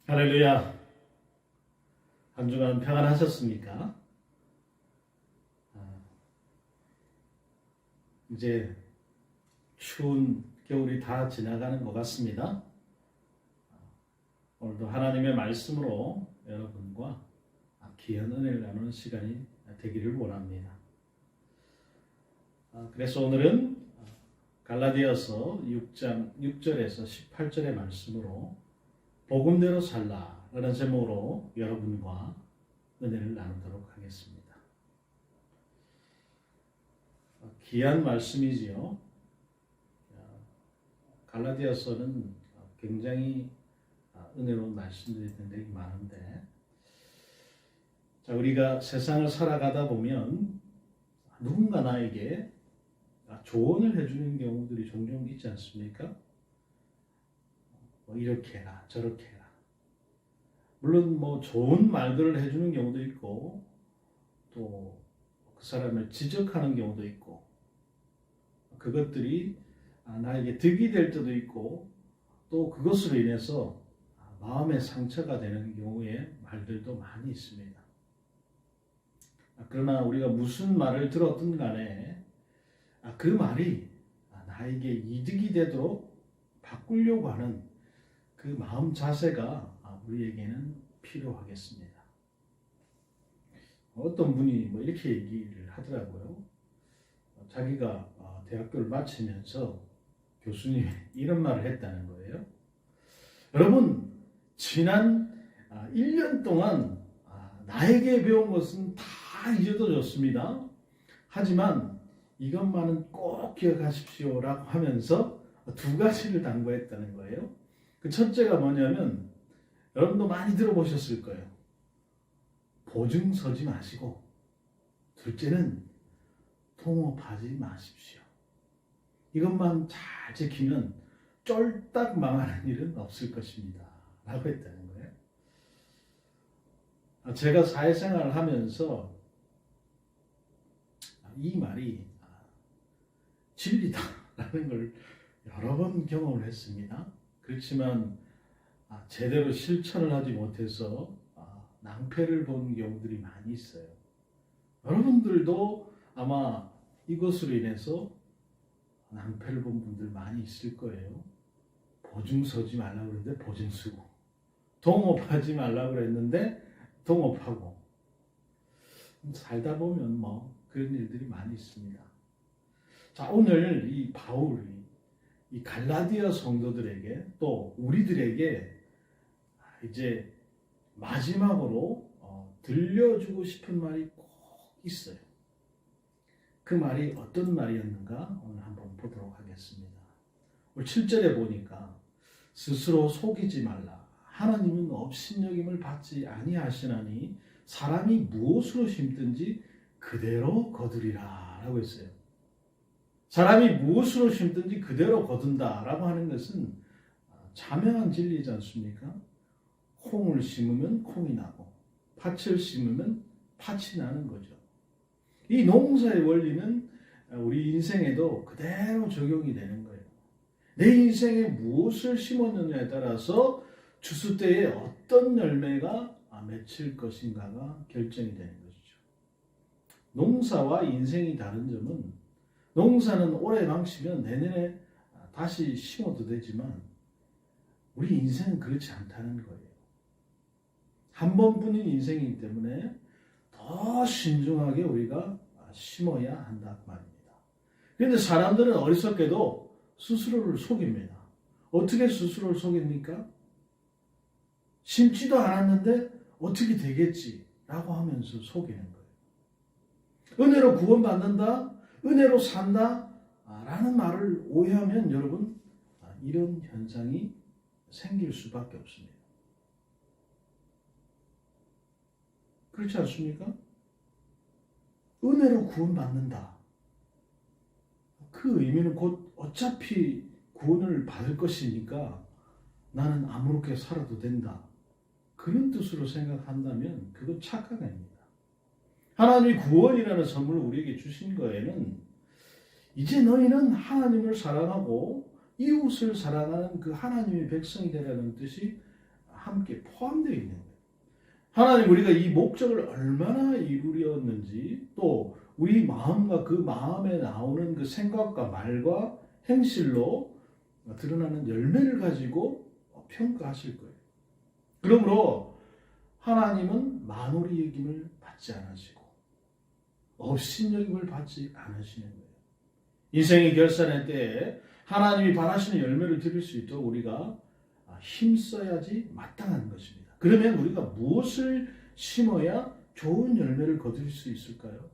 할렐루야. 한 주간 평안하셨습니까? 아, 이제 추운 겨울이 다 지나가는 것 같습니다. 오늘도 하나님의 말씀으로 여러분과 귀한 은혜를 나누는 시간이 되기를 원합니다. 그래서 오늘은 갈라디아서 6장 6절에서 18절의 말씀으로 복음대로 살라라는 제목으로 여러분과 은혜를 나누도록 하겠습니다. 귀한 말씀이지요. 갈라디아서는 굉장히 은혜로운 말씀들이 굉장히 많은데, 자, 우리가 세상을 살아가다 보면 누군가 나에게 조언을 해주는 경우들이 종종 있지 않습니까? 이렇게 해라, 저렇게 해라. 물론 좋은 말들을 해주는 경우도 있고, 또 그 사람을 지적하는 경우도 있고, 그것들이 나에게 득이 될 때도 있고, 또 그것으로 인해서 마음의 상처가 되는 경우의 말들도 많이 있습니다. 그러나 우리가 무슨 말을 들었든 간에 그 말이 나에게 이득이 되도록 바꾸려고 하는 그 마음 자세가 우리에게는 필요하겠습니다. 어떤 분이 이렇게 얘기를 하더라고요. 자기가 대학교를 마치면서 교수님이 이런 말을 했다는 거예요. 여러분, 지난 1년 동안 나에게 배운 것은 다 잊어도 좋습니다. 하지만 이것만은 꼭 기억하십시오라고 하면서 두 가지를 당부했다는 거예요. 그 첫째가 뭐냐면, 여러분도 많이 들어보셨을 거예요. 보증 서지 마시고, 둘째는 통업하지 마십시오. 이것만 잘 지키면 쫄딱 망하는 일은 없을 것입니다 라고 했다는 거예요. 제가 사회생활을 하면서 이 말이 진리다라는 걸 여러 번 경험을 했습니다. 그렇지만 제대로 실천을 하지 못해서 낭패를 본 경우들이 많이 있어요. 여러분들도 아마 이것으로 인해서 낭패를 본 분들 많이 있을 거예요. 보증 서지 말라고 그랬는데 보증 쓰고, 동업하지 말라고 그랬는데 동업하고, 살다 보면 그런 일들이 많이 있습니다. 자, 오늘 이 바울이 이 갈라디아 성도들에게 또 우리들에게 이제 마지막으로 들려주고 싶은 말이 꼭 있어요. 그 말이 어떤 말이었는가 오늘 한번 보도록 하겠습니다. 오늘 7절에 보니까 스스로 속이지 말라. 하나님은 업신여김을 받지 아니하시나니 사람이 무엇으로 심든지 그대로 거두리라 라고 했어요. 사람이 무엇으로 심든지 그대로 거둔다 라고 하는 것은 자명한 진리이지 않습니까? 콩을 심으면 콩이 나고 팥을 심으면 팥이 나는 거죠. 이 농사의 원리는 우리 인생에도 그대로 적용이 되는 거예요. 내 인생에 무엇을 심었느냐에 따라서 추수 때에 어떤 열매가 맺힐 것인가가 결정이 되는 것이죠. 농사와 인생이 다른 점은, 농사는 올해 망치면 내년에 다시 심어도 되지만 우리 인생은 그렇지 않다는 거예요. 한 번뿐인 인생이기 때문에 더 신중하게 우리가 심어야 한다 말입니다. 그런데 사람들은 어리석게도 스스로를 속입니다. 어떻게 스스로를 속입니까? 심지도 않았는데 어떻게 되겠지라고 하면서 속이는 거예요. 은혜로 구원받는다, 은혜로 산다 라는 말을 오해하면 여러분 이런 현상이 생길 수밖에 없습니다. 그렇지 않습니까? 은혜로 구원받는다. 그 의미는 곧 어차피 구원을 받을 것이니까 나는 아무렇게 살아도 된다. 그런 뜻으로 생각한다면 그건 착각입니다. 하나님이 구원이라는 선물을 우리에게 주신 거에는 이제 너희는 하나님을 사랑하고 이웃을 사랑하는 그 하나님의 백성이 되라는 뜻이 함께 포함되어 있는 거예요. 하나님 우리가 이 목적을 얼마나 이루렸는지 또 우리 마음과 그 마음에 나오는 그 생각과 말과 행실로 드러나는 열매를 가지고 평가하실 거예요. 그러므로 하나님은 만홀히 여김을 받지 않으시고 업신여김을 받지 않으시는 거예요. 인생의 결산의 때에 하나님이 바라시는 열매를 드릴 수 있도록 우리가 힘써야지 마땅한 것입니다. 그러면 우리가 무엇을 심어야 좋은 열매를 거둘 수 있을까요?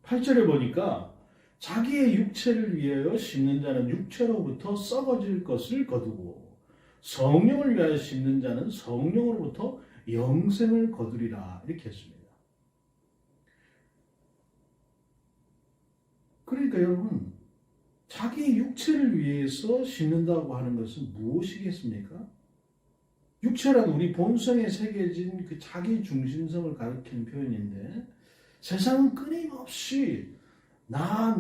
8절에 보니까 자기의 육체를 위하여 심는 자는 육체로부터 썩어질 것을 거두고 성령을 위하여 심는 자는 성령으로부터 영생을 거두리라 이렇게 했습니다. 그러니까 여러분 자기 육체를 위해서 심는다고 하는 것은 무엇이겠습니까? 육체란 우리 본성에 새겨진 그 자기 중심성을 가리키는 표현인데 세상은 끊임없이 나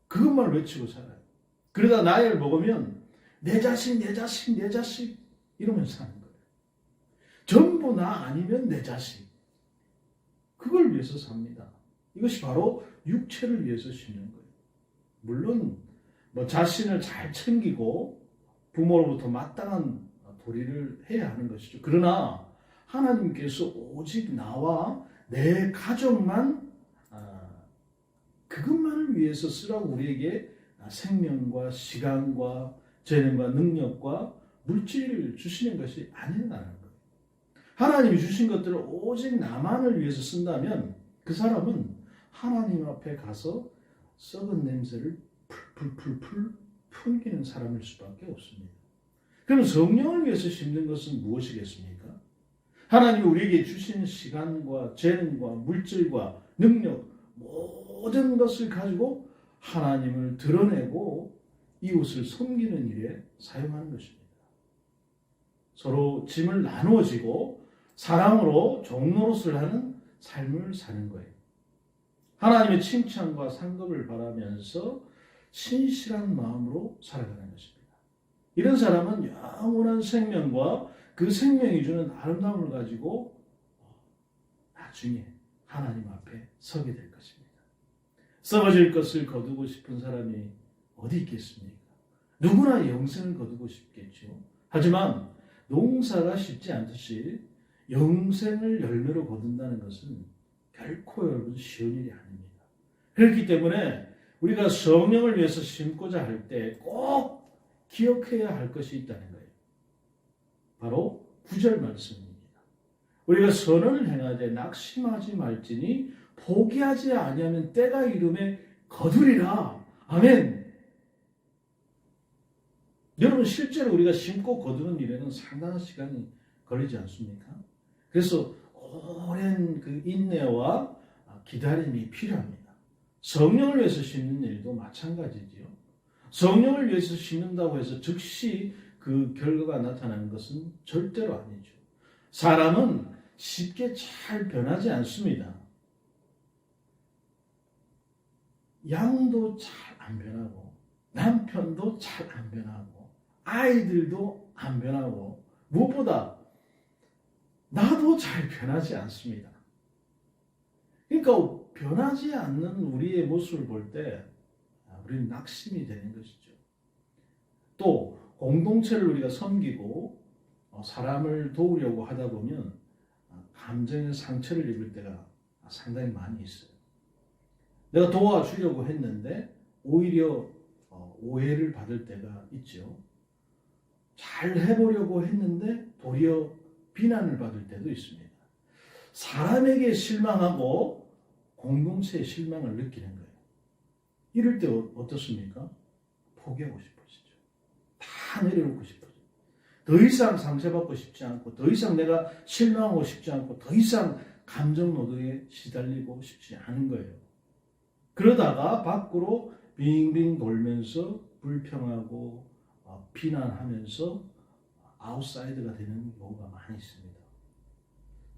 그것만 외치고 살아요. 그러다 나이를 먹으면 내 자식 이러면서 사는 거예요. 전부 나 아니면 내 자식. 그걸 위해서 삽니다. 이것이 바로 육체를 위해서 심는 거예요. 물론 자신을 잘 챙기고 부모로부터 마땅한 도리를 해야 하는 것이죠. 그러나 하나님께서 오직 나와 내 가족만 그것만을 위해서 쓰라고 우리에게 생명과 시간과 재능과 능력과 물질을 주시는 것이 아니라는 거예요. 하나님이 주신 것들을 오직 나만을 위해서 쓴다면 그 사람은 하나님 앞에 가서 썩은 냄새를 풀풀 풍기는 사람일 수밖에 없습니다. 그럼 성령을 위해서 심는 것은 무엇이겠습니까? 하나님이 우리에게 주신 시간과 재능과 물질과 능력 모든 것을 가지고 하나님을 드러내고 이웃을 섬기는 일에 사용하는 것입니다. 서로 짐을 나누어지고 사랑으로 종노릇을 하는 삶을 사는 거예요. 하나님의 칭찬과 상급을 바라면서 신실한 마음으로 살아가는 것입니다. 이런 사람은 영원한 생명과 그 생명이 주는 아름다움을 가지고 나중에 하나님 앞에 서게 될 것입니다. 썩어질 것을 거두고 싶은 사람이 어디 있겠습니까? 누구나 영생을 거두고 싶겠죠. 하지만 농사가 쉽지 않듯이 영생을 열매로 거둔다는 것은 결코 여러분 쉬운 일이 아닙니다. 그렇기 때문에 우리가 성령을 위해서 심고자 할 때 꼭 기억해야 할 것이 있다는 거예요. 바로 9절 말씀입니다. 우리가 선을 행하되 낙심하지 말지니 포기하지 아니하면 때가 이름에 거두리라. 아멘. 여러분 실제로 우리가 심고 거두는 일에는 상당한 시간이 걸리지 않습니까? 그래서 오랜 그 인내와 기다림이 필요합니다. 성령을 위해서 심는 일도 마찬가지지요. 성령을 위해서 심는다고 해서 즉시 그 결과가 나타나는 것은 절대로 아니죠. 사람은 쉽게 잘 변하지 않습니다. 양도 잘 안 변하고 남편도 잘 안 변하고 아이들도 안 변하고 무엇보다 나도 잘 변하지 않습니다. 그러니까 변하지 않는 우리의 모습을 볼 때 우리는 낙심이 되는 것이죠. 또 공동체를 우리가 섬기고 사람을 도우려고 하다 보면 감정의 상처를 입을 때가 상당히 많이 있어요. 내가 도와주려고 했는데 오히려 오해를 받을 때가 있죠. 잘 해보려고 했는데 도리어 비난을 받을 때도 있습니다. 사람에게 실망하고 공동체에 실망을 느끼는 거예요. 이럴 때 어떻습니까? 포기하고 싶어지죠. 다 내려놓고 싶어져요. 더 이상 상처받고 싶지 않고 더 이상 내가 실망하고 싶지 않고 더 이상 감정 노동에 시달리고 싶지 않은 거예요. 그러다가 밖으로 빙빙 돌면서 불평하고 비난하면서 아웃사이드가 되는 경우가 많이 있습니다.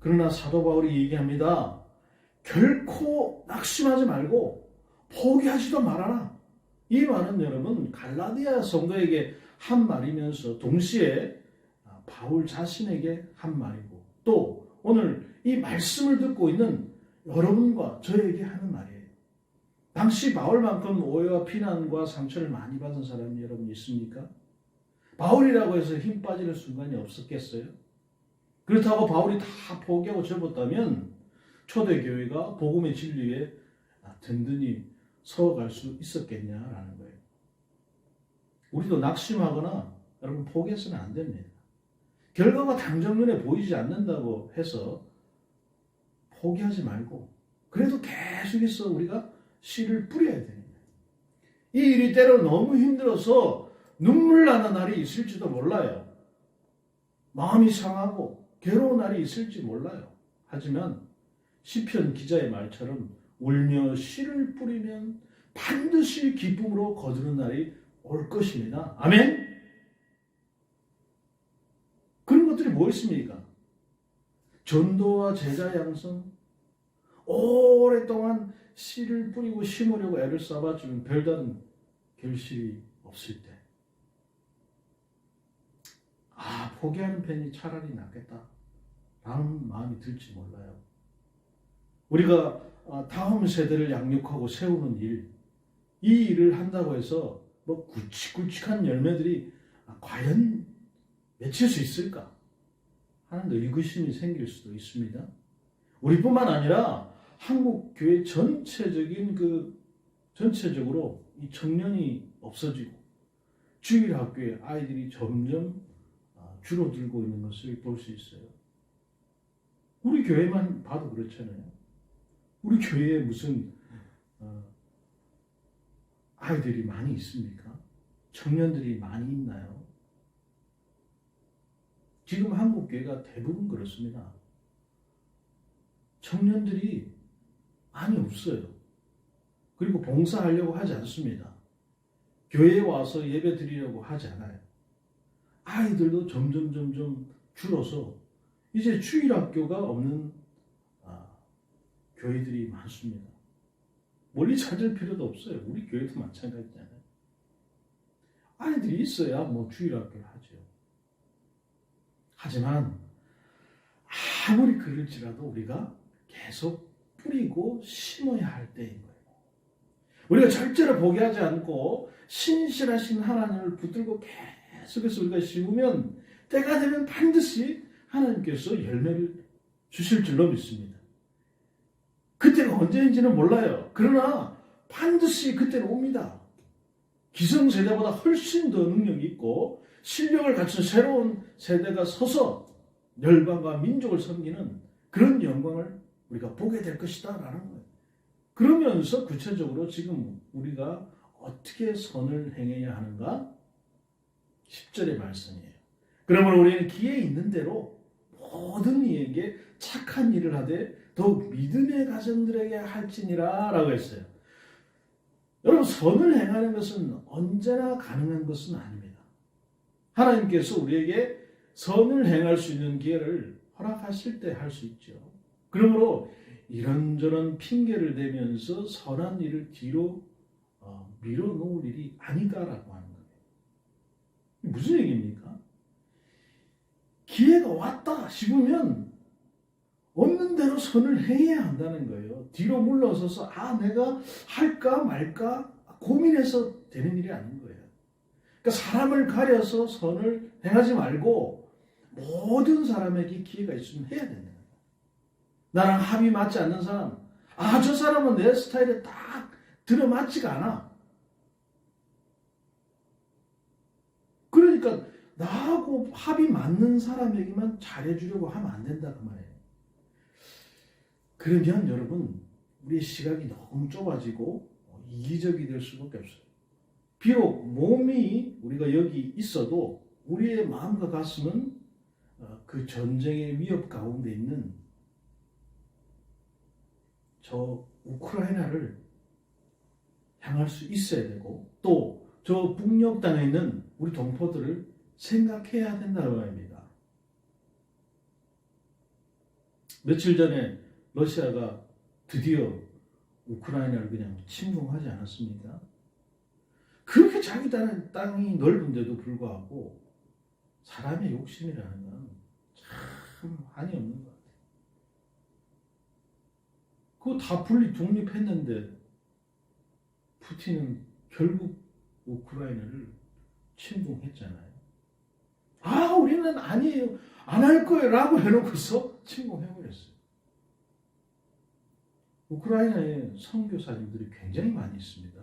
그러나 사도 바울이 얘기합니다. 결코 낙심하지 말고 포기하지도 말아라. 이 말은 여러분 갈라디아 성도에게 한 말이면서 동시에 바울 자신에게 한 말이고 또 오늘 이 말씀을 듣고 있는 여러분과 저에게 하는 말이에요. 당시 바울만큼 오해와 비난과 상처를 많이 받은 사람이 여러분 있습니까? 바울이라고 해서 힘 빠지는 순간이 없었겠어요? 그렇다고 바울이 다 포기하고 접었다면 초대교회가 복음의 진리에 든든히 서어갈 수 있었겠냐라는 거예요. 우리도 낙심하거나 여러분 포기해서는 안 됩니다. 결과가 당장 눈에 보이지 않는다고 해서 포기하지 말고 그래도 계속해서 우리가 씨를 뿌려야 됩니다. 이 일이 때로 너무 힘들어서 눈물 나는 날이 있을지도 몰라요. 마음이 상하고 괴로운 날이 있을지 몰라요. 하지만 시편 기자의 말처럼 울며 씨를 뿌리면 반드시 기쁨으로 거두는 날이 올 것입니다. 아멘? 그런 것들이 뭐 있습니까? 전도와 제자 양성, 오랫동안 씨를 뿌리고 심으려고 애를 써봤지만 별다른 결실이 없을 때 포기하는 편이 차라리 낫겠다 라는 마음이 들지 몰라요. 우리가 다음 세대를 양육하고 세우는 일, 이 일을 한다고 해서 뭐 굵직굵직한 열매들이 과연 맺힐 수 있을까 하는 의구심이 생길 수도 있습니다. 우리뿐만 아니라 한국 교회 전체적으로 이 청년이 없어지고 주일 학교에 아이들이 점점 줄어들고 있는 것을 볼 수 있어요. 우리 교회만 봐도 그렇잖아요. 우리 교회에 무슨 아이들이 많이 있습니까? 청년들이 많이 있나요? 지금 한국 교회가 대부분 그렇습니다. 청년들이 많이 없어요. 그리고 봉사하려고 하지 않습니다. 교회에 와서 예배 드리려고 하지 않아요. 아이들도 점점 줄어서 이제 주일학교가 없는 교회들이 많습니다. 멀리 찾을 필요도 없어요. 우리 교회도 마찬가지잖아요. 아이들이 있어야 뭐 주일학교를 하죠. 하지만 아무리 그럴지라도 우리가 계속 뿌리고 심어야 할 때인 거예요. 우리가 절대로 포기하지 않고 신실하신 하나님을 붙들고 계속해서 우리가 심으면 때가 되면 반드시 하나님께서 열매를 주실 줄로 믿습니다. 그때가 언제인지는 몰라요. 그러나 반드시 그때는 옵니다. 기성세대보다 훨씬 더 능력이 있고 실력을 갖춘 새로운 세대가 서서 열방과 민족을 섬기는 그런 영광을 우리가 보게 될 것이다 라는 거예요. 그러면서 구체적으로 지금 우리가 어떻게 선을 행해야 하는가? 10절의 말씀이에요. 그러므로 우리는 기회 있는 대로 모든 이에게 착한 일을 하되 더욱 믿음의 가정들에게 할지니라 라고 했어요. 여러분, 선을 행하는 것은 언제나 가능한 것은 아닙니다. 하나님께서 우리에게 선을 행할 수 있는 기회를 허락하실 때 할 수 있죠. 그러므로 이런저런 핑계를 대면서 선한 일을 뒤로 밀어놓을 일이 아니다라고 하는 거예요. 무슨 얘기입니까? 기회가 왔다 싶으면 없는 대로 선을 행해야 한다는 거예요. 뒤로 물러서서 내가 할까 말까 고민해서 되는 일이 아닌 거예요. 그러니까 사람을 가려서 선을 행하지 말고 모든 사람에게 기회가 있으면 해야 된다. 나랑 합이 맞지 않는 사람, 저 사람은 내 스타일에 딱 들어맞지가 않아. 그러니까 나하고 합이 맞는 사람에게만 잘해주려고 하면 안 된다 그 말이에요. 그러면 여러분, 우리의 시각이 너무 좁아지고 이기적이 될 수밖에 없어요. 비록 몸이 우리가 여기 있어도 우리의 마음과 가슴은 그 전쟁의 위협 가운데 있는 저 우크라이나를 향할 수 있어야 되고 또 저 북녘 땅에 있는 우리 동포들을 생각해야 된다는 말입니다. 며칠 전에 러시아가 드디어 우크라이나를 그냥 침공하지 않았습니까? 그렇게 자기 땅이 넓은데도 불구하고 사람의 욕심이라는 건 참 한이 없는 것 같아요. 그거 다 분리 독립했는데 푸틴은 결국 우크라이나를 침공했잖아요. 아, 우리는 아니에요. 안 할 거예요. 라고 해놓고서 침공해버렸어요. 우크라이나에 선교사님들이 굉장히 많이 있습니다.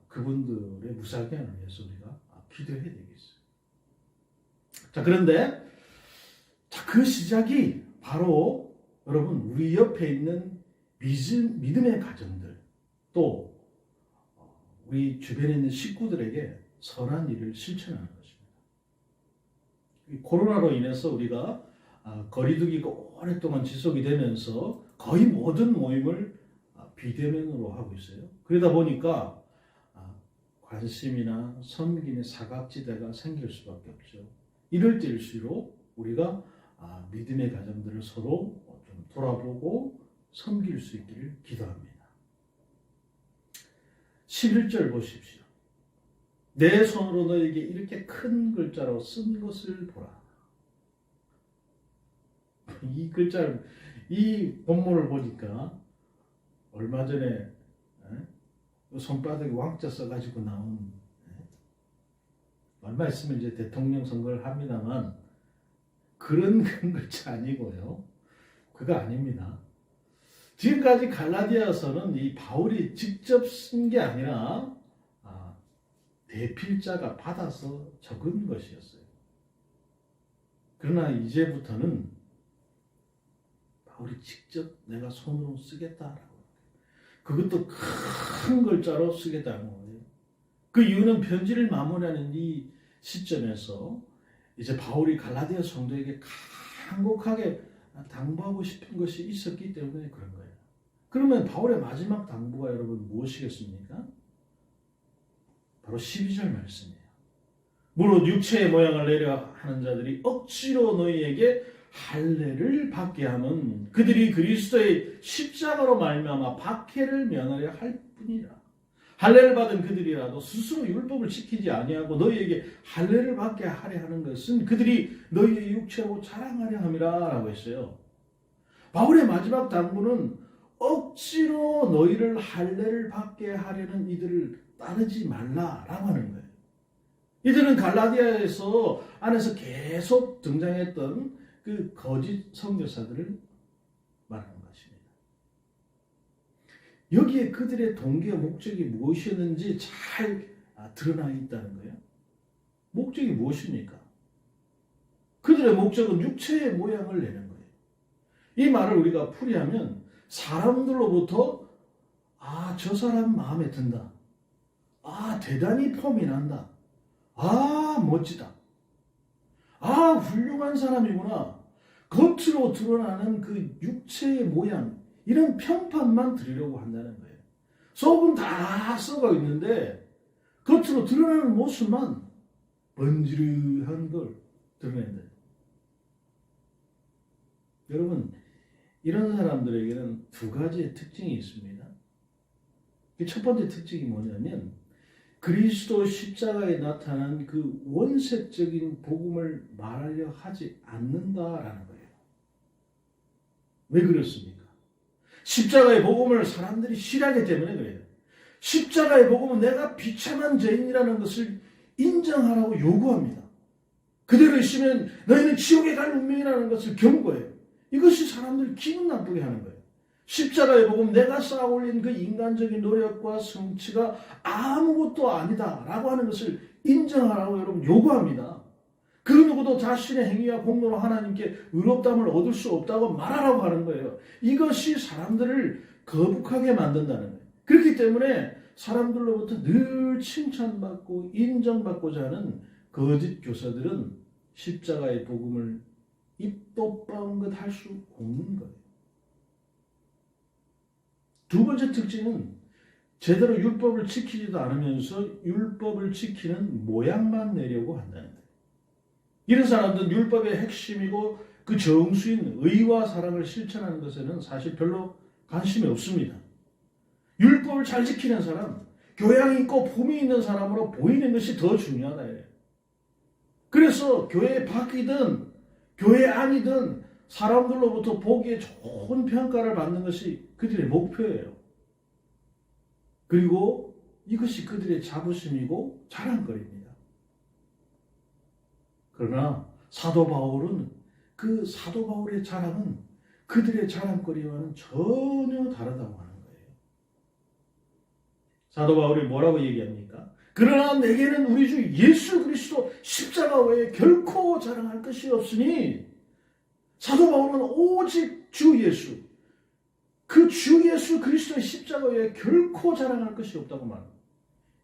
그분들의 무사견을 위해서 우리가 기도해야 되겠어요. 자, 그런데 그 시작이 바로 여러분 우리 옆에 있는 믿음의 가정들 또 우리 주변에 있는 식구들에게 선한 일을 실천하는 것입니다. 코로나로 인해서 우리가 거리두기가 오랫동안 지속이 되면서 거의 모든 모임을 비대면으로 하고 있어요. 그러다 보니까 관심이나 섬김의 사각지대가 생길 수밖에 없죠. 이럴 때일수록 우리가 믿음의 가정들을 서로 좀 돌아보고 섬길 수 있기를 기도합니다. 11절 보십시오. 내 손으로 너에게 이렇게 큰 글자로 쓴 것을 보라. 이 글자를, 이 본문을 보니까 얼마 전에 손바닥에 왕자 써가지고 나온, 얼마 있으면 이제 대통령 선거를 합니다만 그런 큰 글자 아니고요. 그거 아닙니다. 지금까지 갈라디아서는 이 바울이 직접 쓴 게 아니라 대필자가 받아서 적은 것이었어요. 그러나 이제부터는 바울이 직접 내가 손으로 쓰겠다라고, 그것도 큰 글자로 쓰겠다는 거예요. 그 이유는 편지를 마무리하는 이 시점에서 이제 바울이 갈라디아 성도에게 간곡하게 당부하고 싶은 것이 있었기 때문에 그런 거예요. 그러면 바울의 마지막 당부가 여러분 무엇이겠습니까? 바로 12절 말씀이에요. 무릇 육체의 모양을 내려 하는 자들이 억지로 너희에게 할례를 받게 하면 그들이 그리스도의 십자가로 말미암아 박해를 면하려 할 뿐이라. 할례를 받은 그들이라도 스스로 율법을 지키지 아니하고 너희에게 할례를 받게 하려 하는 것은 그들이 너희의 육체로 자랑하려 함이라 라고 했어요. 바울의 마지막 당부는 억지로 너희를 할례를 받게 하려는 이들을 따르지 말라라고 하는 거예요. 이들은 갈라디아에서 안에서 계속 등장했던 그 거짓 선교사들을 말하는 것입니다. 여기에 그들의 동기와 목적이 무엇이었는지 잘 드러나 있다는 거예요. 목적이 무엇입니까? 그들의 목적은 육체의 모양을 내는 거예요. 이 말을 우리가 풀이하면 사람들로부터 저 사람 마음에 든다. 대단히 폼이 난다. 멋지다. 훌륭한 사람이구나. 겉으로 드러나는 그 육체의 모양, 이런 평판만 드리려고 한다는 거예요. 속은 다 썩어 있는데 겉으로 드러나는 모습만 번지르한 걸 드러낸다. 여러분, 이런 사람들에게는 두 가지의 특징이 있습니다. 첫 번째 특징이 뭐냐면 그리스도 십자가에 나타난 그 원색적인 복음을 말하려 하지 않는다라는 거예요. 왜 그렇습니까? 십자가의 복음을 사람들이 싫어하기 때문에 그래요. 십자가의 복음은 내가 비참한 죄인이라는 것을 인정하라고 요구합니다. 그대로 있으면 너희는 지옥에 갈 운명이라는 것을 경고해요. 이것이 사람들을 기분 나쁘게 하는 거예요. 십자가의 복음, 내가 쌓아올린 그 인간적인 노력과 성취가 아무것도 아니다라고 하는 것을 인정하라고 여러분 요구합니다. 그 누구도 자신의 행위와 공로로 하나님께 의롭다함을 얻을 수 없다고 말하라고 하는 거예요. 이것이 사람들을 거북하게 만든다는 거예요. 그렇기 때문에 사람들로부터 늘 칭찬받고 인정받고자 하는 거짓 교사들은 십자가의 복음을 입도 뻥긋 할 수 없는 거예요. 두 번째 특징은 제대로 율법을 지키지도 않으면서 율법을 지키는 모양만 내려고 한다는 거예요. 이런 사람들은 율법의 핵심이고 그 정수인 의와 사랑을 실천하는 것에는 사실 별로 관심이 없습니다. 율법을 잘 지키는 사람, 교양 있고 품위 있는 사람으로 보이는 것이 더 중요하다. 그래서 교회 밖이든 교회 안이든 사람들로부터 보기에 좋은 평가를 받는 것이 그들의 목표예요. 그리고 이것이 그들의 자부심이고 자랑거리입니다. 그러나 사도 바울은 그 사도 바울의 자랑은 그들의 자랑거리와는 전혀 다르다고 하는 거예요. 사도 바울이 뭐라고 얘기합니까? 그러나 내게는 우리 주 예수 그리스도 십자가 외에 결코 자랑할 것이 없으니, 사도 바울은 오직 주 예수, 그 주 예수 그리스도의 십자가 외에 결코 자랑할 것이 없다고 말합니다.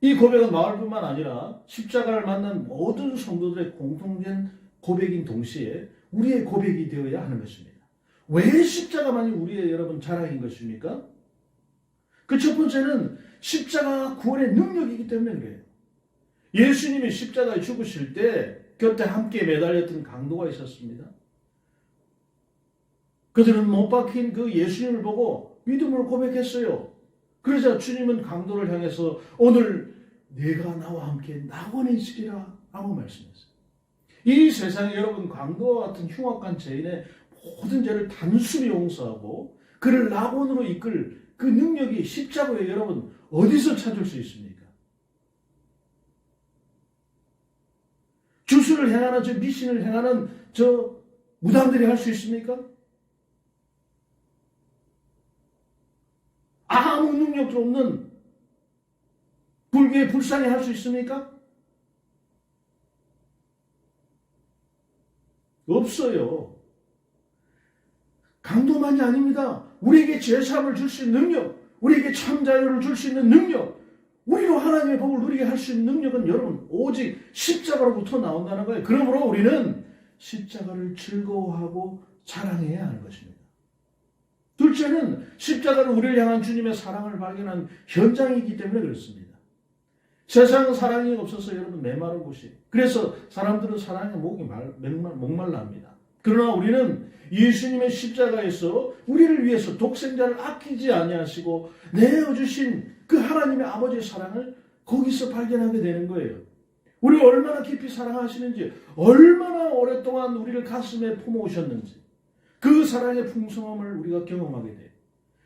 이 고백은 바울뿐만 아니라 십자가를 만난 모든 성도들의 공통된 고백인 동시에 우리의 고백이 되어야 하는 것입니다. 왜 십자가만이 우리의 여러분 자랑인 것입니까? 그 첫 번째는 십자가가 구원의 능력이기 때문에 그래요. 예수님이 십자가에 죽으실 때 곁에 함께 매달렸던 강도가 있었습니다. 그들은 못 박힌 그 예수님을 보고 믿음을 고백했어요. 그러자 주님은 강도를 향해서 오늘 네가 나와 함께 낙원에 있으리라 라고 말씀했어요. 이 세상에 여러분 강도와 같은 흉악한 죄인의 모든 죄를 단순히 용서하고 그를 낙원으로 이끌 그 능력이 십자가에 여러분 어디서 찾을 수 있습니까? 주술을 행하는 저 미신을 행하는 저 무당들이 할 수 있습니까? 아무 능력도 없는 불교의 불상이 할 수 있습니까? 없어요. 강도만이 아닙니다. 우리에게 제사함을 줄 수 있는 능력, 우리에게 참자유를 줄 수 있는 능력, 우리로 하나님의 복을 누리게 할 수 있는 능력은 여러분 오직 십자가로부터 나온다는 거예요. 그러므로 우리는 십자가를 즐거워하고 자랑해야 하는 것입니다. 둘째는 십자가는 우리를 향한 주님의 사랑을 발견한 현장이기 때문에 그렇습니다. 세상 사랑이 없어서 여러분 메마른 곳이, 그래서 사람들은 사랑에 목말라 합니다. 그러나 우리는 예수님의 십자가에서 우리를 위해서 독생자를 아끼지 아니하시고 내어주신 그 하나님의 아버지의 사랑을 거기서 발견하게 되는 거예요. 우리를 얼마나 깊이 사랑하시는지, 얼마나 오랫동안 우리를 가슴에 품어오셨는지, 그 사랑의 풍성함을 우리가 경험하게 돼요.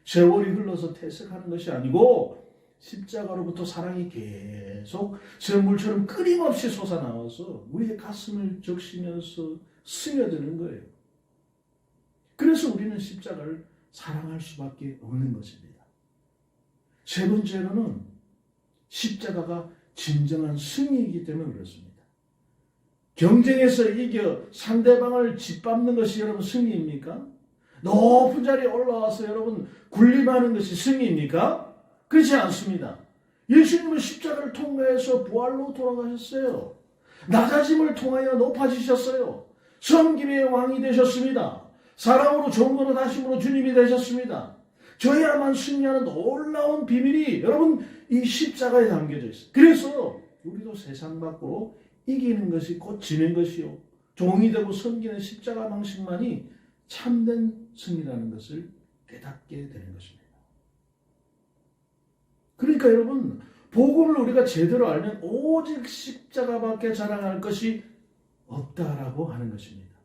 세월이 흘러서 퇴색하는 것이 아니고 십자가로부터 사랑이 계속 샘물처럼 끊임없이 솟아나와서 우리의 가슴을 적시면서 스며드는 거예요. 그래서 우리는 십자가를 사랑할 수밖에 없는 것입니다. 세 번째로는 십자가가 진정한 승리이기 때문에 그렇습니다. 경쟁에서 이겨 상대방을 짓밟는 것이 여러분 승리입니까? 높은 자리에 올라와서 여러분 군림하는 것이 승리입니까? 그렇지 않습니다. 예수님은 십자가를 통과해서 부활로 돌아가셨어요. 낮아짐을 통하여 높아지셨어요. 섬김의 왕이 되셨습니다. 사랑으로 종으로 다심으로 주님이 되셨습니다. 저야만 승리하는 놀라운 비밀이 여러분 이 십자가에 담겨져 있어요. 그래서 우리도 세상 밖으로 이기는 것이 곧 지는 것이요, 종이 되고 섬기는 십자가 방식만이 참된 승리라는 것을 깨닫게 되는 것입니다. 그러니까 여러분 복음을 우리가 제대로 알면 오직 십자가밖에 자랑할 것이 없다라고 하는 것입니다.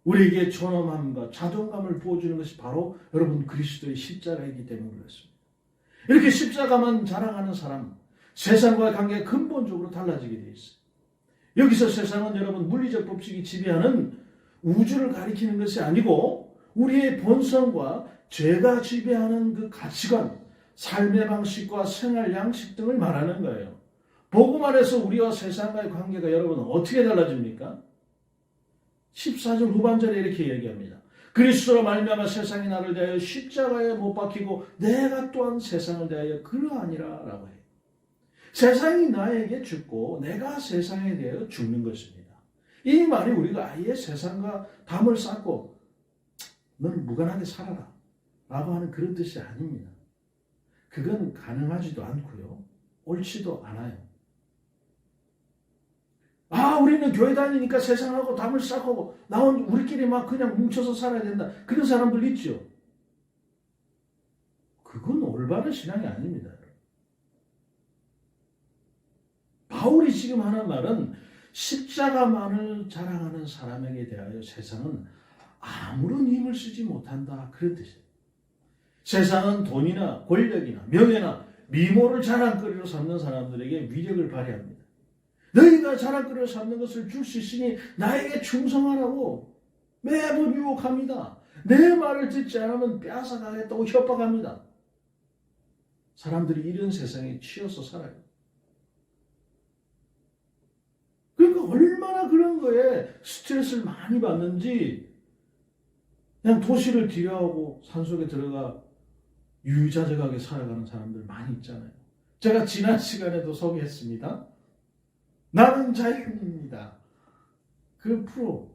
우리에게 존엄함과 자존감을 부어주는 것이 바로 여러분 그리스도의 십자가이기 때문에 그렇습니다. 이렇게 십자가만 자랑하는 사람, 세상과의 관계가 근본적으로 달라지게 되어 있어요. 여기서 세상은 여러분 물리적 법칙이 지배하는 우주를 가리키는 것이 아니고 우리의 본성과 죄가 지배하는 그 가치관, 삶의 방식과 생활 양식 등을 말하는 거예요. 복음 안에서 우리와 세상과의 관계가 여러분 어떻게 달라집니까? 14절 후반절에 이렇게 얘기합니다. 그리스도로 말미암아 세상이 나를 대하여 십자가에 못 박히고 내가 또한 세상을 대하여 그러하니라 라고 해요. 세상이 나에게 죽고 내가 세상에 대하여 죽는 것입니다. 이 말이 우리가 아예 세상과 담을 쌓고 너는 무관하게 살아라 라고 하는 그런 뜻이 아닙니다. 그건 가능하지도 않고요, 옳지도 않아요. 우리는 교회 다니니까 세상하고 담을 쌓고 나온 우리끼리 막 그냥 뭉쳐서 살아야 된다, 그런 사람들 있죠. 그건 올바른 신앙이 아닙니다. 바울이 지금 하는 말은 십자가만을 자랑하는 사람에게 대하여 세상은 아무런 힘을 쓰지 못한다. 그런 뜻이에요. 세상은 돈이나 권력이나 명예나 미모를 자랑거리로 삼는 사람들에게 위력을 발휘합니다. 너희가 자랑거리로 삼는 것을 줄 수 있으니 나에게 충성하라고 매번 유혹합니다. 내 말을 듣지 않으면 빼앗아가겠다고 협박합니다. 사람들이 이런 세상에 치여서 살아요. 그러니까 얼마나 그런 거에 스트레스를 많이 받는지 그냥 도시를 뒤로하고 산속에 들어가 유유자적하게 살아가는 사람들 많이 있잖아요. 제가 지난 시간에도 소개했습니다. 나는 자유인입니다. 그 프로.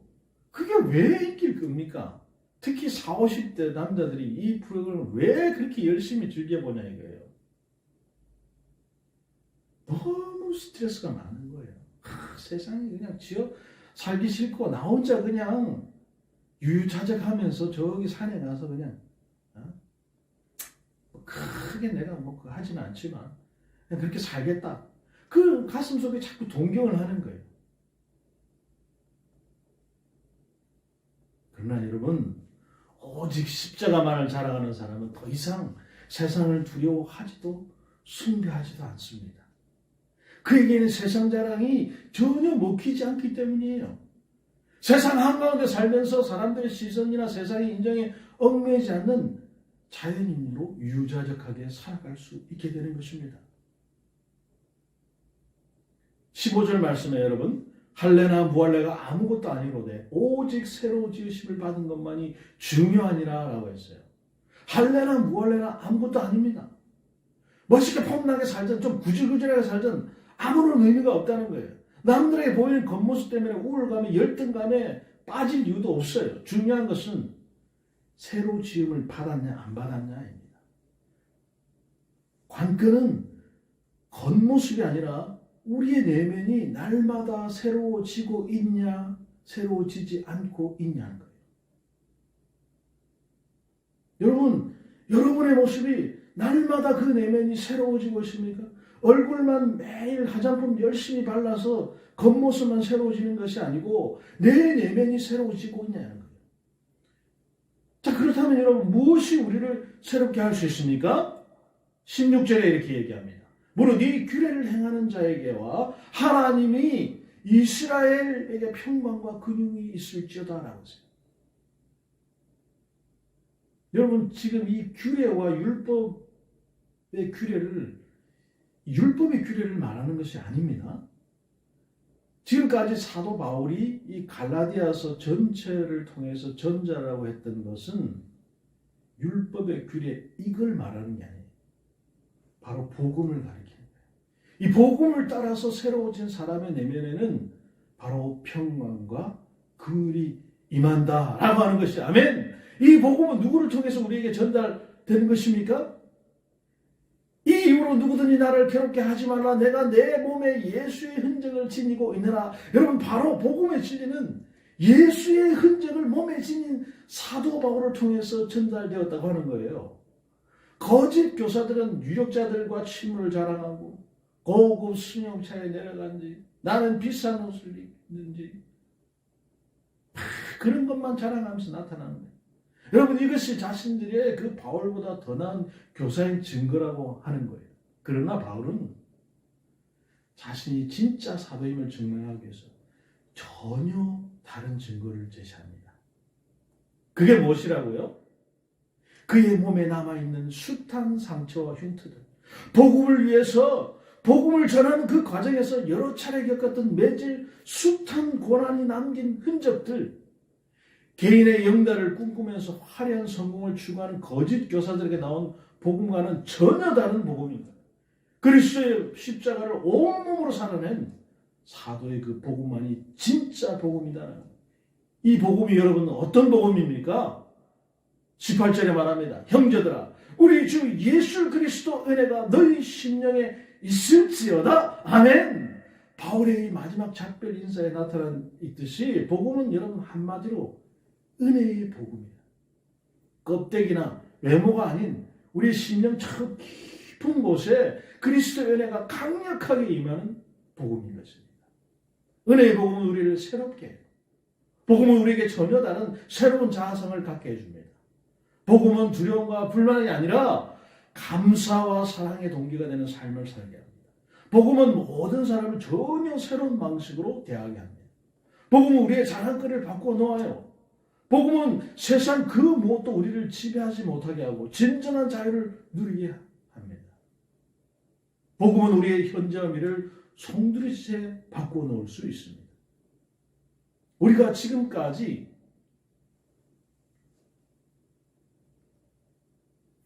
그게 왜 인기를 끕니까? 특히 40, 50대 남자들이 이 프로그램을 왜 그렇게 열심히 즐겨보냐 이거예요. 너무 스트레스가 많은 거예요. 세상이 그냥 살기 싫고 나 혼자 그냥 유유자적하면서 저기 산에 가서 그냥 크게 내가 그거 하지는 않지만 그냥 그렇게 살겠다. 그 가슴속에 자꾸 동경을 하는 거예요. 그러나 여러분, 오직 십자가만을 자랑하는 사람은 더 이상 세상을 두려워하지도 숭배하지도 않습니다. 그에게는 세상 자랑이 전혀 먹히지 않기 때문이에요. 세상 한가운데 살면서 사람들의 시선이나 세상의 인정에 얽매이지 않는 자연인으로 유자적하게 살아갈 수 있게 되는 것입니다. 15절 말씀에 여러분, 할례나 무할례가 아무것도 아니로되 오직 새로 지으심을 받은 것만이 중요하니라 라고 했어요. 할례나 무할례나 아무것도 아닙니다. 멋있게 폼나게 살든 좀 구질구질하게 살든 아무런 의미가 없다는 거예요. 남들에게 보이는 겉모습 때문에 우울감에 열등감에 빠질 이유도 없어요. 중요한 것은 새로 지음을 받았냐 안 받았냐입니다. 관건은 겉모습이 아니라 우리의 내면이 날마다 새로워지고 있냐 새로워지지 않고 있냐는 거예요. 여러분, 여러분의 모습이 날마다 그 내면이 새로워지고 있습니까? 얼굴만 매일 화장품 열심히 발라서 겉모습만 새로워지는 것이 아니고 내 내면이 새로워지고 있냐는 거예요. 자, 그렇다면 여러분, 무엇이 우리를 새롭게 할 수 있습니까? 16절에 이렇게 얘기합니다. 무릇 이 규례를 행하는 자에게와 하나님이 이스라엘에게 평강과 근육이 있을지어다 라고 했어요. 여러분, 지금 이 규례와 율법의 규례를 말하는 것이 아닙니다. 지금까지 사도 바울이 이 갈라디아서 전체를 통해서 전자라고 했던 것은 율법의 규례 이걸 말하는 게 아니에요. 바로 복음을 가리키는 거예요. 이 복음을 따라서 새로워진 사람의 내면에는 바로 평강과 긍휼이 임한다라고 하는 것이 아멘. 이 복음은 누구를 통해서 우리에게 전달되는 것입니까? 이 이후로 누구든지 나를 괴롭게 하지 말라. 내가 내 몸에 예수의 흔적을 지니고 있느라. 여러분, 바로 복음의 진리는 예수의 흔적을 몸에 지닌 사도 바울을 통해서 전달되었다고 하는 거예요. 거짓 교사들은 유력자들과 친분을 자랑하고 고급 승용차에 내려간지 나는 비싼 옷을 입는지 그런 것만 자랑하면서 나타나는 거예요. 여러분, 이것이 자신들의 그 바울보다 더 나은 교사의 증거라고 하는 거예요. 그러나 바울은 자신이 진짜 사도임을 증명하기 위해서 전혀 다른 증거를 제시합니다. 그게 무엇이라고요? 그의 몸에 남아있는 숱한 상처와 흉터들, 복음을 위해서 복음을 전하는 그 과정에서 여러 차례 겪었던 매질 숱한 고난이 남긴 흔적들, 개인의 영달을 꿈꾸면서 화려한 성공을 추구하는 거짓 교사들에게 나온 복음과는 전혀 다른 복음입니다. 그리스도의 십자가를 온몸으로 살아낸 사도의 그 복음만이 진짜 복음이다. 이 복음이 여러분 어떤 복음입니까? 18절에 말합니다. 형제들아, 우리 주 예수 그리스도 은혜가 너희 심령에 있을지어다. 아멘. 바울의 마지막 작별 인사에 나타난 있듯이 복음은 여러분 한마디로 은혜의 복음이에요. 껍데기나 외모가 아닌 우리 심령 저 깊은 곳에 그리스도의 은혜가 강력하게 임하는 복음인 것입니다. 은혜의 복음은 우리를 새롭게 해요. 복음은 우리에게 전혀 다른 새로운 자아성을 갖게 해줍니다. 복음은 두려움과 불만이 아니라 감사와 사랑의 동기가 되는 삶을 살게 합니다. 복음은 모든 사람을 전혀 새로운 방식으로 대하게 합니다. 복음은 우리의 자랑거리를 바꿔 놓아요. 복음은 세상 그 무엇도 우리를 지배하지 못하게 하고 진정한 자유를 누리게 합니다. 복음은 우리의 현재와 미래를 송두리째 바꿔 놓을 수 있습니다. 우리가 지금까지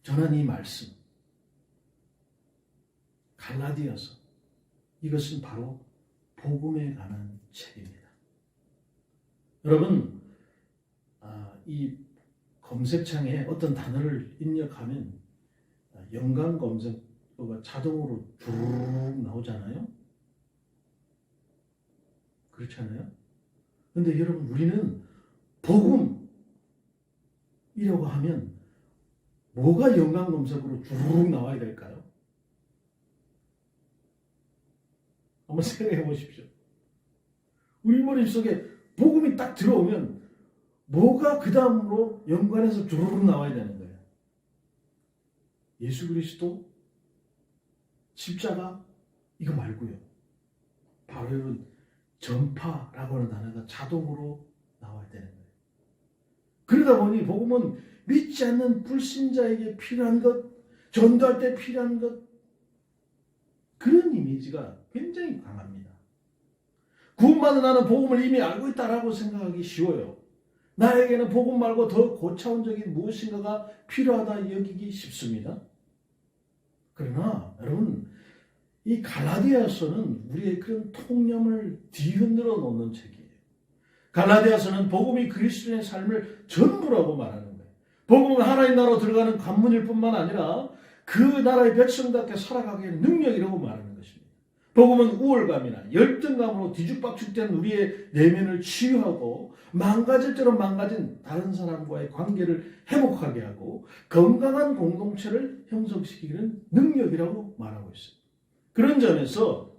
전한 이 말씀, 갈라디아서, 이것은 바로 복음에 관한 책입니다. 여러분, 이 검색창에 어떤 단어를 입력하면 연관 검색어가 자동으로 쭉 나오잖아요. 그렇지 않아요? 근데 여러분, 우리는 복음이라고 하면 뭐가 연관 검색으로 쭉 나와야 될까요? 한번 생각해 보십시오. 우리 머릿속에 복음이 딱 들어오면 뭐가 그 다음으로 연관해서 주르륵 나와야 되는 거예요? 예수 그리스도, 십자가, 이거 말고요. 바로 여러분, 전파라고 하는 단어가 자동으로 나와야 되는 거예요. 그러다 보니 복음은 믿지 않는 불신자에게 필요한 것, 전도할 때 필요한 것, 그런 이미지가 굉장히 강합니다. 구원받은 나는 복음을 이미 알고 있다라고 생각하기 쉬워요. 나에게는 복음 말고 더 고차원적인 무엇인가가 필요하다 여기기 쉽습니다. 그러나 여러분, 이 갈라디아서는 우리의 그런 통념을 뒤흔들어 놓는 책이에요. 갈라디아서는 복음이 그리스도인의 삶을 전부라고 말하는 거예요. 복음은 하나님 나라로 들어가는 관문일 뿐만 아니라 그 나라의 백성답게 살아가게 하는 능력이라고 말하는 것입니다. 복음은 우월감이나 열등감으로 뒤죽박죽된 우리의 내면을 치유하고 망가질 대로 망가진 다른 사람과의 관계를 회복하게 하고 건강한 공동체를 형성시키는 능력이라고 말하고 있습니다. 그런 점에서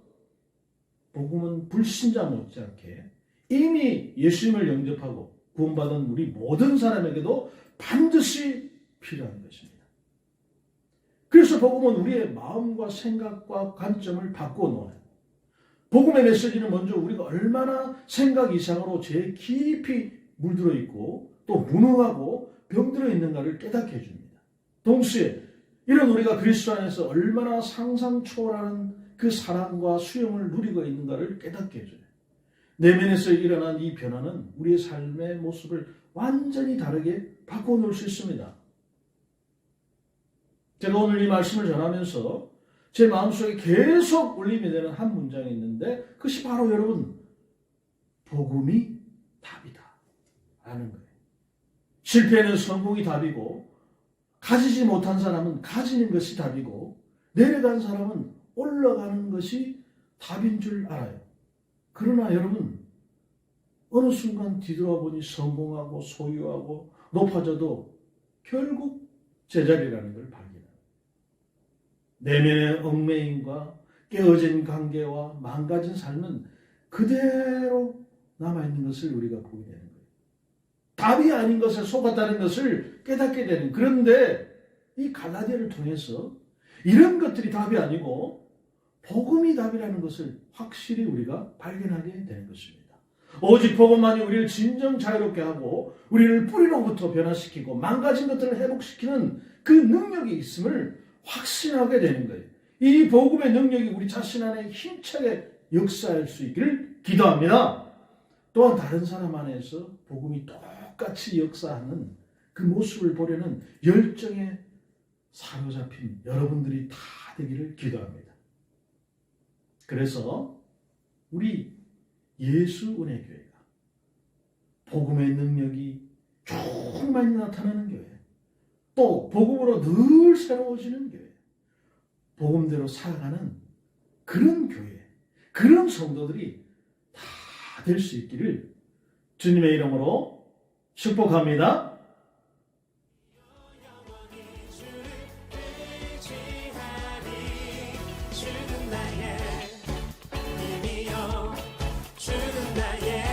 복음은 불신자 못지않게 이미 예수님을 영접하고 구원받은 우리 모든 사람에게도 반드시 필요한 것입니다. 그래서 복음은 우리의 마음과 생각과 관점을 바꿔놓아요. 복음의 메시지는 먼저 우리가 얼마나 생각 이상으로 죄에 깊이 물들어 있고 또 무능하고 병들어 있는가를 깨닫게 해줍니다. 동시에 이런 우리가 그리스도 안에서 얼마나 상상 초월하는 그 사랑과 수용을 누리고 있는가를 깨닫게 해줘요. 내면에서 일어난 이 변화는 우리의 삶의 모습을 완전히 다르게 바꿔놓을 수 있습니다. 제가 오늘 이 말씀을 전하면서 제 마음속에 계속 울림이 되는 한 문장이 있는데 그것이 바로 여러분, 복음이 답이다 라는 거예요. 실패는 성공이 답이고 가지지 못한 사람은 가지는 것이 답이고 내려간 사람은 올라가는 것이 답인 줄 알아요. 그러나 여러분, 어느 순간 뒤돌아보니 성공하고 소유하고 높아져도 결국 제자리라는 걸 발견합니다. 내면의 얽매임과 깨어진 관계와 망가진 삶은 그대로 남아있는 것을 우리가 보게 되는 거예요. 답이 아닌 것에 속았다는 것을 깨닫게 되는, 그런데 이 갈라디아를 통해서 이런 것들이 답이 아니고 복음이 답이라는 것을 확실히 우리가 발견하게 되는 것입니다. 오직 복음만이 우리를 진정 자유롭게 하고 우리를 뿌리로부터 변화시키고 망가진 것들을 회복시키는 그 능력이 있음을 확신하게 되는 거예요. 이 복음의 능력이 우리 자신 안에 힘차게 역사할 수 있기를 기도합니다. 또한 다른 사람 안에서 복음이 똑같이 역사하는 그 모습을 보려는 열정에 사로잡힌 여러분들이 다 되기를 기도합니다. 그래서 우리 예수은혜교회가 복음의 능력이 충만히 나타나는 교회, 또 복음으로 늘 새로워지는 교회, 복음대로 살아가는 그런 교회, 그런 성도들이 다 될 수 있기를 주님의 이름으로 축복합니다. 주는 나의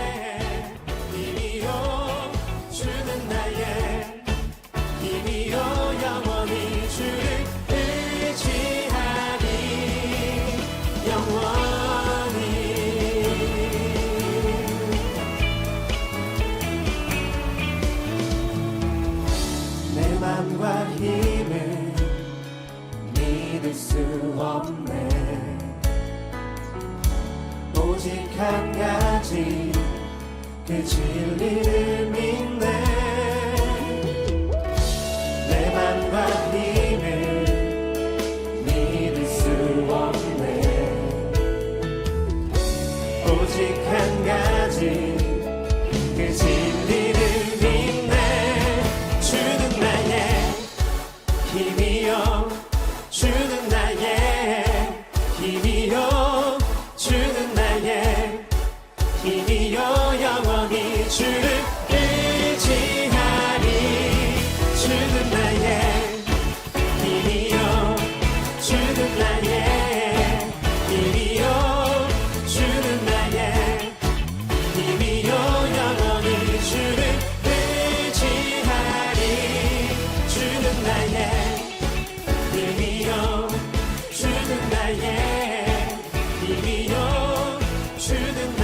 힘이요 주는 나의 힘이요 영원히 주를 의지하리 영원히 내 맘과 힘을 믿을 수 없네 오직 한 가지 그 진리를 믿네 내 맘과 힘을 믿을 수 없네 오직 한 가지 그 진리를 믿네 주는 나의 힘이요 주는 나의 힘이요 주는 나의 힘이요 영원히 주를 의지하리 주는 나의 힘이요 주는 나의 힘이요 주는 나의 힘이요 영원히 주를 의지하리 주는 나의 힘이요 주는 나의 힘이요 주는